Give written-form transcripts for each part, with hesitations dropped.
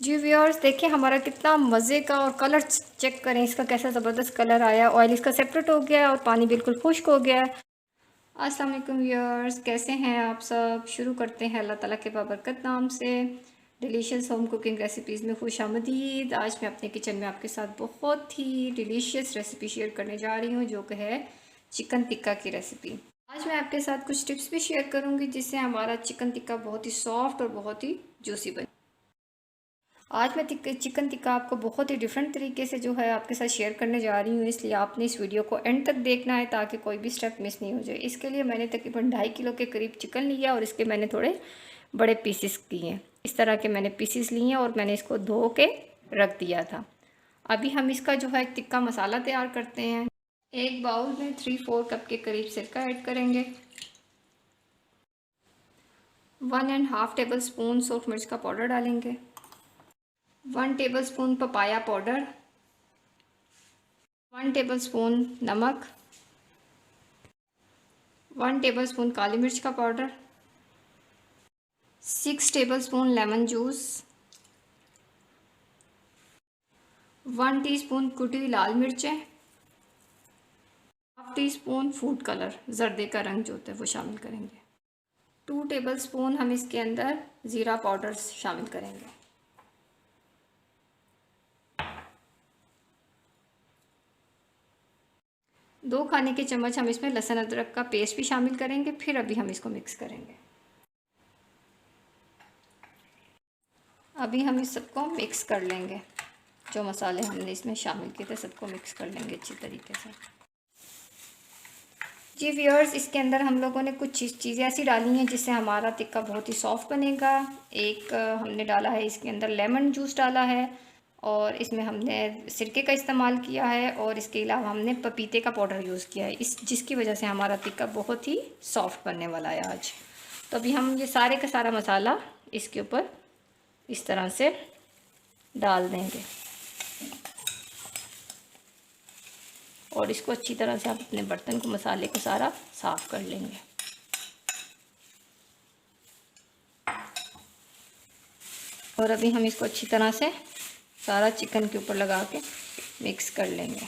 जी viewers, देखिए हमारा कितना मज़े का, और कलर चेक करें इसका कैसा ज़बरदस्त कलर आया। ऑयल इसका सेपरेट हो गया और पानी बिल्कुल खुश्क हो गया है। अस्सलाम वालेकुम व्यूअर्स, कैसे हैं आप सब। शुरू करते हैं अल्लाह ताला के बाबरकत नाम से। डिलीशियस होम कुकिंग रेसिपीज़ में खुश आमदीद। आज मैं अपने किचन में आपके साथ बहुत ही डिलीशियस रेसिपी शेयर करने जा रही हूँ, जो कि है चिकन टिक्का की रेसिपी। आज मैं आपके साथ कुछ टिप्स भी शेयर करूँगी जिससे हमारा चिकन टिक्का बहुत ही सॉफ्ट और बहुत ही जूसी बने। आज मैं चिकन टिक्का आपको बहुत ही डिफरेंट तरीके से जो है आपके साथ शेयर करने जा रही हूँ, इसलिए आपने इस वीडियो को एंड तक देखना है ताकि कोई भी स्टेप मिस नहीं हो जाए। इसके लिए मैंने तकरीबन 2.5 किलो के करीब चिकन लिया और इसके मैंने थोड़े बड़े पीसेस किए हैं। इस तरह के मैंने पीसेस लिए हैं और मैंने इसको धो के रख दिया था। अभी हम इसका जो है टिक्का मसाला तैयार करते हैं। एक बाउल में 3-4 कप के करीब सिरका ऐड करेंगे। 1.5 टेबल स्पून सूख मिर्च का पाउडर डालेंगे। 1 table spoon papaya powder, 1 table spoon नमक, 1 टेबल स्पून काली मिर्च का powder, 6 table spoon lemon juice, 1 teaspoon कुटी हुई लाल मिर्चें, half tea spoon food colour, जर्दे का रंग जो होता है वो शामिल करेंगे। 2 टेबल स्पून हम इसके अंदर ज़ीरा पाउडर शामिल करेंगे। दो खाने के चम्मच हम इसमें लहसुन अदरक का पेस्ट भी शामिल करेंगे। फिर अभी हम इसको मिक्स करेंगे। अभी हम इस सबको मिक्स कर लेंगे। जो मसाले हमने इसमें शामिल किए थे सबको मिक्स कर लेंगे अच्छी तरीके से। जी व्यूअर्स, इसके अंदर हम लोगों ने कुछ चीज़ें ऐसी डाली हैं जिससे हमारा टिक्का बहुत ही सॉफ्ट बनेगा। एक हमने डाला है इसके अंदर लेमन जूस डाला है, और इसमें हमने सिरके का इस्तेमाल किया है, और इसके अलावा हमने पपीते का पाउडर यूज़ किया है, जिसकी वजह से हमारा टिक्का बहुत ही सॉफ्ट बनने वाला है आज। तो अभी हम ये सारे का सारा मसाला इसके ऊपर इस तरह से डाल देंगे, और इसको अच्छी तरह से आप अपने बर्तन को मसाले को सारा साफ़ कर लेंगे। और अभी हम इसको अच्छी तरह से सारा चिकन के ऊपर लगा के मिक्स कर लेंगे।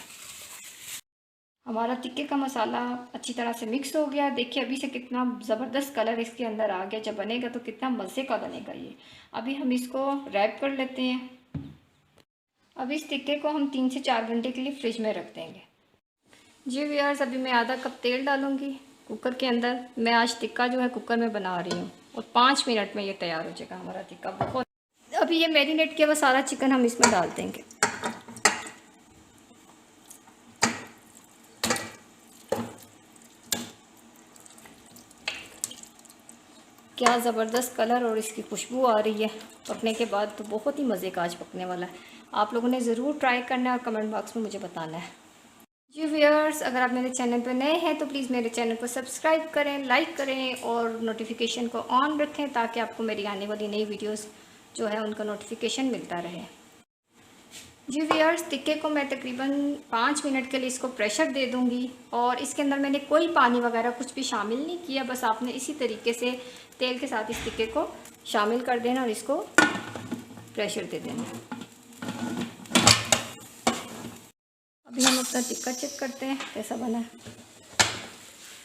हमारा टिक्के का मसाला अच्छी तरह से मिक्स हो गया। देखिए अभी से कितना ज़बरदस्त कलर इसके अंदर आ गया। जब बनेगा तो कितना मज़े का बनेगा ये। अभी हम इसको रैप कर लेते हैं। अभी इस टिक्के को हम 3 से 4 घंटे के लिए फ्रिज में रख देंगे। जी व्यूअर्स, अभी मैं आधा कप तेल डालूँगी कुकर के अंदर। मैं आज टिक्का जो है कुकर में बना रही हूँ, और 5 मिनट में ये तैयार हो जाएगा हमारा टिक्का। बहुत अभी ये मैरिनेट किया हुआ सारा चिकन हम इसमें डाल देंगे। क्या ज़बरदस्त कलर और इसकी खुशबू आ रही है। पकने के बाद तो बहुत ही मज़े का आज पकने वाला है। आप लोगों ने ज़रूर ट्राई करना है और कमेंट बॉक्स में मुझे बताना है। जी व्यूअर्स, अगर आप मेरे चैनल पर नए हैं तो प्लीज़ मेरे चैनल को सब्सक्राइब करें, लाइक करें और नोटिफिकेशन को ऑन रखें, ताकि आपको मेरी आने वाली नई वीडियोस जो है उनका नोटिफिकेशन मिलता रहे। जी व्यूअर्स, टिक्के को मैं तकरीबन 5 मिनट के लिए इसको प्रेशर दे दूंगी, और इसके अंदर मैंने कोई पानी वगैरह कुछ भी शामिल नहीं किया। बस आपने इसी तरीके से तेल के साथ इस टिक्के को शामिल कर देना और इसको प्रेशर दे देना। अभी हम अपना टिक्का चेक करते हैं कैसा बना है।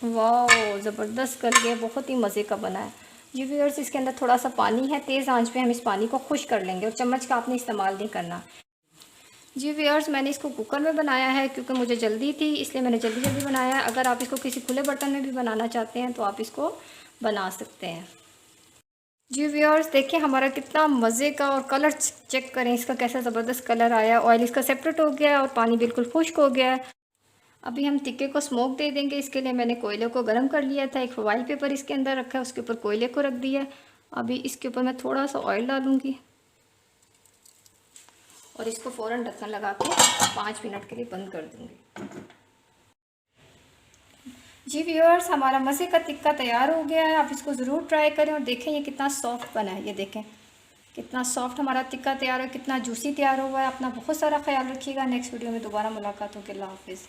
वाह, ज़बरदस्त गल गया, बहुत ही मज़े का बना है। जी व्यूअर्स, इसके अंदर थोड़ा सा पानी है। तेज़ आंच पे हम इस पानी को खुश कर लेंगे, और चम्मच का आपने इस्तेमाल नहीं करना। जी व्यूअर्स, मैंने इसको कुकर में बनाया है क्योंकि मुझे जल्दी थी, इसलिए मैंने जल्दी जल्दी बनाया है। अगर आप इसको किसी खुले बर्तन में भी बनाना चाहते हैं तो आप इसको बना सकते हैं। जी व्यूअर्स, देखिए हमारा कितना मज़े का, और कलर चेक करें इसका कैसा ज़बरदस्त कलर आया। ऑयल इसका सेपरेट हो गया है और पानी बिल्कुल खुश्क हो गया है। अभी हम टिक्के को स्मोक दे देंगे। इसके लिए मैंने कोयले को गर्म कर लिया था। एक फॉइल पेपर इसके अंदर रखा है, उसके ऊपर कोयले को रख दिया। अभी इसके ऊपर मैं थोड़ा सा ऑयल डालूँगी और इसको फ़ौरन ढक्कन लगा के 5 मिनट के लिए बंद कर दूँगी। जी व्यूअर्स, हमारा मज़े का टिक्का तैयार हो गया है। आप इसको ज़रूर ट्राई करें और देखें ये कितना सॉफ्ट बना है। ये देखें कितना सॉफ्ट हमारा टिक्का तैयार है, कितना जूसी तैयार हुआ है। अपना बहुत सारा ख्याल रखिएगा। नेक्स्ट वीडियो में दोबारा मुलाकात होगी। अल्लाह हाफिज़।